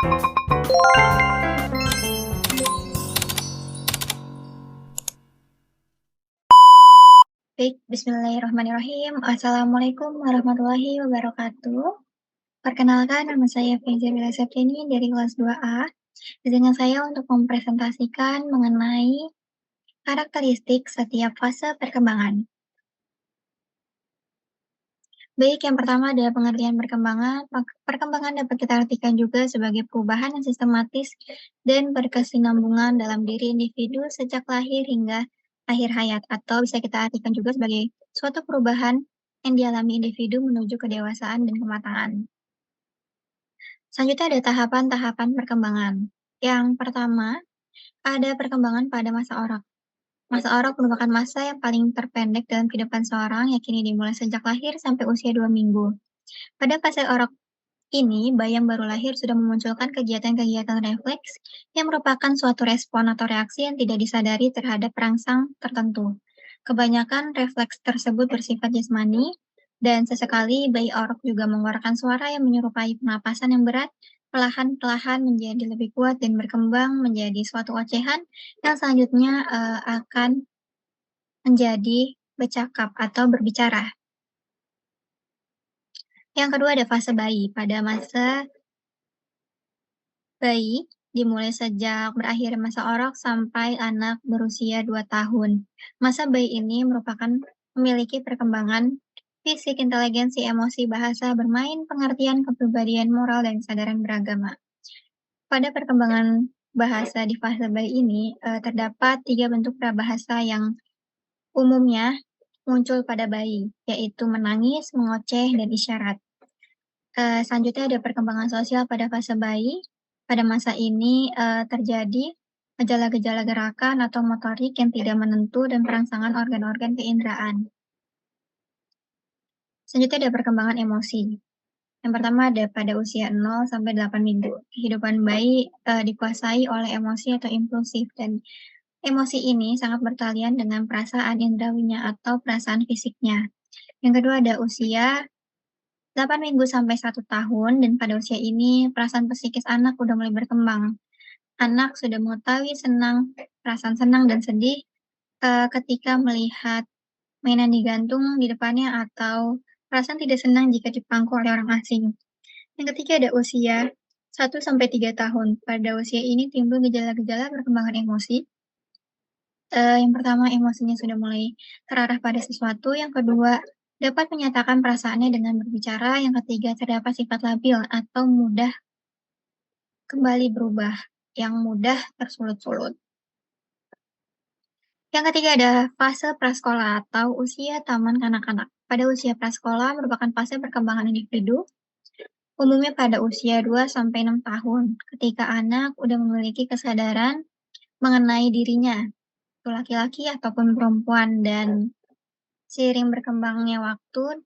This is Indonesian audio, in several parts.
Baik, bismillahirrahmanirrahim. Assalamualaikum warahmatullahi wabarakatuh. Perkenalkan, nama saya Fenziela Septiani dari kelas 2A. Izinkan saya untuk mempresentasikan mengenai karakteristik setiap fase perkembangan. Baik, yang pertama adalah pengertian perkembangan. Perkembangan dapat kita artikan juga sebagai perubahan yang sistematis dan berkesinambungan dalam diri individu sejak lahir hingga akhir hayat, atau bisa kita artikan juga sebagai suatu perubahan yang dialami individu menuju kedewasaan dan kematangan. Selanjutnya ada tahapan-tahapan perkembangan. Yang pertama, ada perkembangan pada masa orok. Masa orok merupakan masa yang paling terpendek dalam kehidupan seorang, yakni dimulai sejak lahir sampai usia 2 minggu. Pada fase orok ini, bayi yang baru lahir sudah memunculkan kegiatan-kegiatan refleks yang merupakan suatu respon atau reaksi yang tidak disadari terhadap perangsang tertentu. Kebanyakan refleks tersebut bersifat jasmani, dan sesekali bayi orok juga mengeluarkan suara yang menyerupai pernapasan yang berat, perlahan-lahan menjadi lebih kuat dan berkembang menjadi suatu ocehan yang selanjutnya akan menjadi bercakap atau berbicara. Yang kedua ada fase bayi. Pada masa bayi dimulai sejak berakhir masa orok sampai anak berusia 2 tahun. Masa bayi ini merupakan memiliki perkembangan fisik, inteligensi, emosi, bahasa, bermain, pengertian, kepribadian, moral, dan kesadaran beragama. Pada perkembangan bahasa di fase bayi ini, terdapat 3 bentuk prabahasa yang umumnya muncul pada bayi, yaitu menangis, mengoceh, dan isyarat. Selanjutnya ada perkembangan sosial pada fase bayi. Pada masa ini, terjadi gejala-gejala gerakan atau motorik yang tidak menentu dan perangsangan organ-organ keinderaan. Selanjutnya ada perkembangan emosi. Yang pertama ada pada usia 0 sampai 8 minggu. Kehidupan bayi, dikuasai oleh emosi atau impulsif, dan emosi ini sangat bertalian dengan perasaan indrawinya atau perasaan fisiknya. Yang kedua ada usia 8 minggu sampai 1 tahun, dan pada usia ini perasaan psikis anak udah mulai berkembang. Anak sudah mengetahui perasaan senang dan sedih, ketika melihat mainan digantung di depannya atau perasaan tidak senang jika dipangku oleh orang asing. Yang ketiga ada usia 1 sampai 3 tahun. Pada usia ini timbul gejala-gejala perkembangan emosi. Yang pertama emosinya sudah mulai terarah pada sesuatu, yang kedua dapat menyatakan perasaannya dengan berbicara, yang ketiga terdapat sifat labil atau mudah kembali berubah, yang mudah tersulut-sulut. Yang ketiga ada fase prasekolah atau usia taman kanak-kanak. Pada usia prasekolah merupakan fase perkembangan individu, umumnya pada usia 2 sampai 6 tahun, ketika anak udah memiliki kesadaran mengenai dirinya, itu laki-laki ataupun perempuan, dan seiring berkembangnya waktu,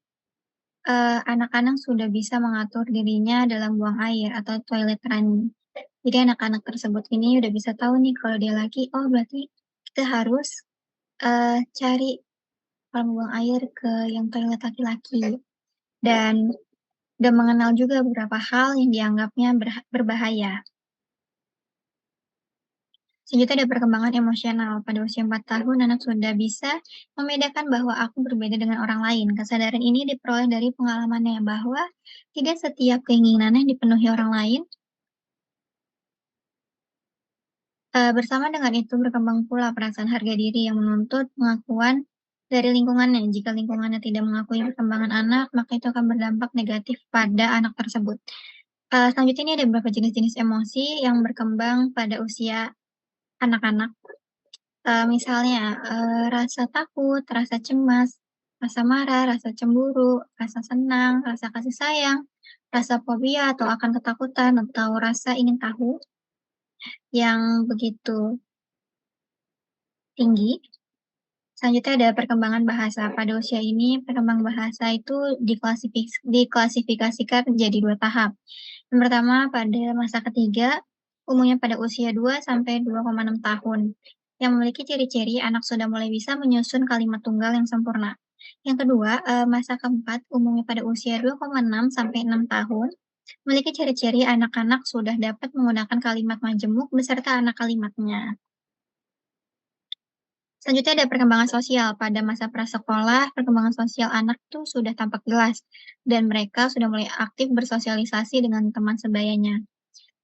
anak-anak sudah bisa mengatur dirinya dalam buang air atau toilet running. Jadi anak-anak tersebut ini udah bisa tahu nih kalau dia laki, oh berarti kita harus, cari kolam buang air ke yang toilet laki-laki, dan udah mengenal juga beberapa hal yang dianggapnya berbahaya. Selanjutnya ada perkembangan emosional. Pada usia 4 tahun, anak sudah bisa membedakan bahwa aku berbeda dengan orang lain. Kesadaran ini diperoleh dari pengalamannya bahwa tidak setiap keinginannya dipenuhi orang lain. Bersama dengan itu berkembang pula perasaan harga diri yang menuntut pengakuan dari lingkungannya. Jika lingkungannya tidak mengakui perkembangan anak, maka itu akan berdampak negatif pada anak tersebut. Selanjutnya ini ada beberapa jenis-jenis emosi yang berkembang pada usia anak-anak. Misalnya, rasa takut, rasa cemas, rasa marah, rasa cemburu, rasa senang, rasa kasih sayang, rasa fobia atau akan ketakutan, atau rasa ingin tahu yang begitu tinggi. Selanjutnya ada perkembangan bahasa. Pada usia ini, perkembangan bahasa itu diklasifikasikan menjadi 2 tahap. Yang pertama pada masa ketiga, umumnya pada usia 2 sampai 2,6 tahun, yang memiliki ciri-ciri anak sudah mulai bisa menyusun kalimat tunggal yang sempurna. Yang kedua, masa keempat, umumnya pada usia 2,6 sampai 6 tahun, Memiliki ciri-ciri anak-anak sudah dapat menggunakan kalimat majemuk beserta anak kalimatnya. Selanjutnya ada perkembangan sosial. Pada masa prasekolah, perkembangan sosial anak tuh sudah tampak jelas dan mereka sudah mulai aktif bersosialisasi dengan teman sebayanya.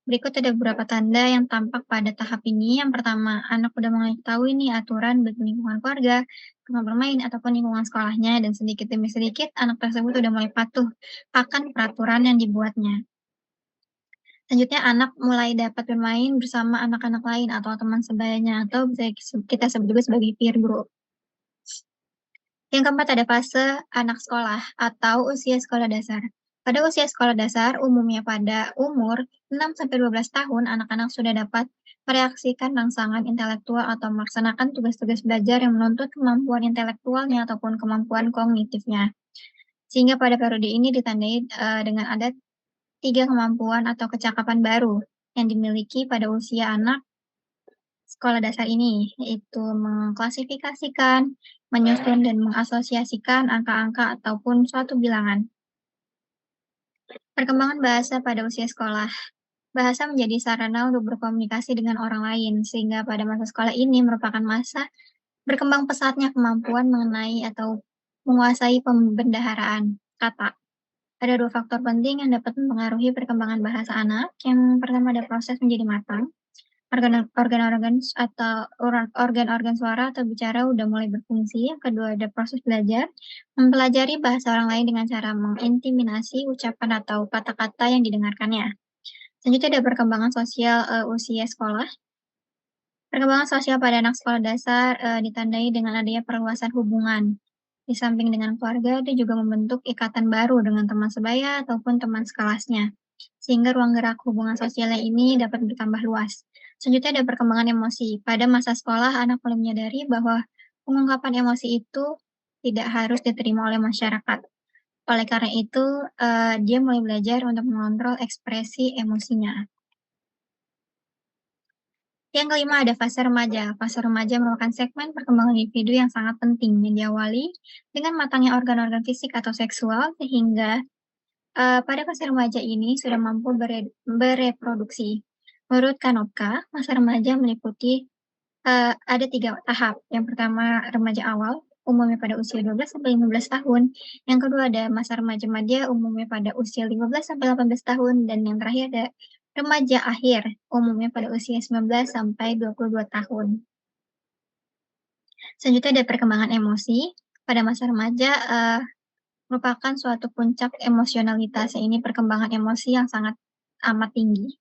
Berikut ada beberapa tanda yang tampak pada tahap ini. Yang pertama, anak udah mengetahui nih aturan bagi lingkungan keluarga, teman bermain, ataupun lingkungan sekolahnya, dan sedikit demi sedikit anak tersebut udah mulai patuh akan peraturan yang dibuatnya. Selanjutnya, anak mulai dapat bermain bersama anak-anak lain atau teman sebayanya, atau bisa kita sebut juga sebagai peer group. Yang keempat ada fase anak sekolah atau usia sekolah dasar. Pada usia sekolah dasar, umumnya pada umur 6-12 tahun, anak-anak sudah dapat mereaksikan rangsangan intelektual atau melaksanakan tugas-tugas belajar yang menuntut kemampuan intelektualnya ataupun kemampuan kognitifnya. Sehingga pada periode ini ditandai dengan ada 3 kemampuan atau kecakapan baru yang dimiliki pada usia anak sekolah dasar ini, yaitu mengklasifikasikan, menyusun dan mengasosiasikan angka-angka ataupun suatu bilangan. Perkembangan bahasa pada usia sekolah. Bahasa menjadi sarana untuk berkomunikasi dengan orang lain, sehingga pada masa sekolah ini merupakan masa berkembang pesatnya kemampuan mengenai atau menguasai pembendaharaan kata. Ada 2 faktor penting yang dapat mempengaruhi perkembangan bahasa anak. Yang pertama ada proses menjadi matang. Organ-organ atau organ-organ suara atau bicara udah mulai berfungsi. Yang kedua ada proses belajar, mempelajari bahasa orang lain dengan cara mengintimidasi ucapan atau kata-kata yang didengarkannya. Selanjutnya ada perkembangan sosial, usia sekolah. Perkembangan sosial pada anak sekolah dasar, ditandai dengan adanya perluasan hubungan. Di samping dengan keluarga, dia juga membentuk ikatan baru dengan teman sebaya ataupun teman sekelasnya, sehingga ruang gerak hubungan sosialnya ini dapat bertambah luas. Selanjutnya ada perkembangan emosi. Pada masa sekolah, anak mulai menyadari bahwa pengungkapan emosi itu tidak harus diterima oleh masyarakat. Oleh karena itu, dia mulai belajar untuk mengontrol ekspresi emosinya. Yang kelima ada fase remaja. Fase remaja merupakan segmen perkembangan individu yang sangat penting yang diawali dengan matangnya organ-organ fisik atau seksual sehingga pada fase remaja ini sudah mampu bereproduksi. Menurut Kanopka, masa remaja meliputi ada 3 tahap. Yang pertama remaja awal, umumnya pada usia 12 sampai 15 tahun. Yang kedua ada masa remaja madya, umumnya pada usia 15 sampai 18 tahun. Dan yang terakhir ada remaja akhir, umumnya pada usia 19 sampai 22 tahun. Selanjutnya ada perkembangan emosi. Pada masa remaja, merupakan suatu puncak emosionalitas. Ini perkembangan emosi yang sangat amat tinggi.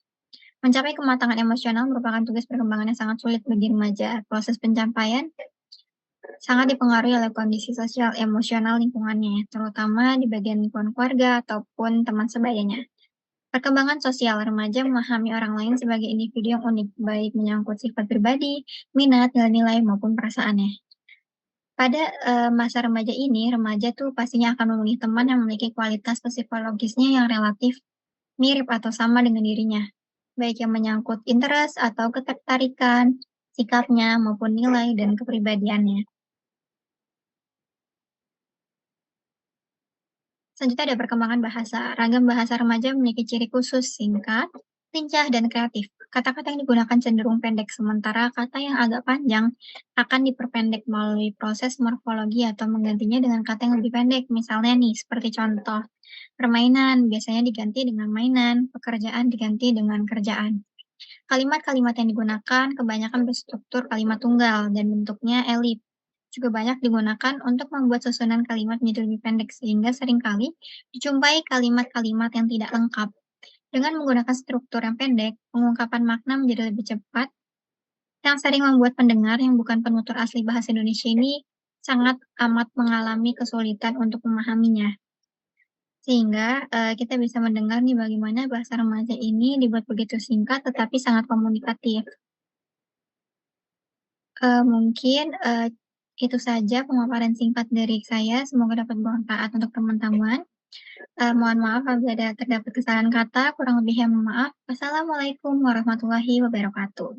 Mencapai kematangan emosional merupakan tugas perkembangan yang sangat sulit bagi remaja. Proses pencapaian sangat dipengaruhi oleh kondisi sosial emosional lingkungannya, terutama di bagian lingkungan keluarga ataupun teman sebayanya. Perkembangan sosial remaja memahami orang lain sebagai individu yang unik, baik menyangkut sifat pribadi, minat, nilai-nilai, maupun perasaannya. Pada masa remaja ini, remaja tuh pastinya akan memilih teman yang memiliki kualitas psikologisnya yang relatif mirip atau sama dengan dirinya, baik yang menyangkut interest atau ketertarikan, sikapnya, maupun nilai dan kepribadiannya. Selanjutnya ada perkembangan bahasa. Ragam bahasa remaja memiliki ciri khusus, singkat, lincah, dan kreatif. Kata-kata yang digunakan cenderung pendek, sementara kata yang agak panjang akan diperpendek melalui proses morfologi atau menggantinya dengan kata yang lebih pendek. Misalnya nih, seperti contoh, permainan biasanya diganti dengan mainan, pekerjaan diganti dengan kerjaan. Kalimat-kalimat yang digunakan kebanyakan berstruktur kalimat tunggal dan bentuknya elip. Juga banyak digunakan untuk membuat susunan kalimat menjadi lebih pendek sehingga seringkali dijumpai kalimat-kalimat yang tidak lengkap. Dengan menggunakan struktur yang pendek, pengungkapan makna menjadi lebih cepat, yang sering membuat pendengar yang bukan penutur asli bahasa Indonesia ini sangat amat mengalami kesulitan untuk memahaminya. Sehingga, kita bisa mendengar nih bagaimana bahasa remaja ini dibuat begitu singkat tetapi sangat komunikatif. Mungkin, itu saja pemaparan singkat dari saya, semoga dapat bermanfaat untuk teman-teman. Mohon maaf apabila ada terdapat kesalahan kata, kurang lebihnya mohon maaf. Wassalamualaikum warahmatullahi wabarakatuh.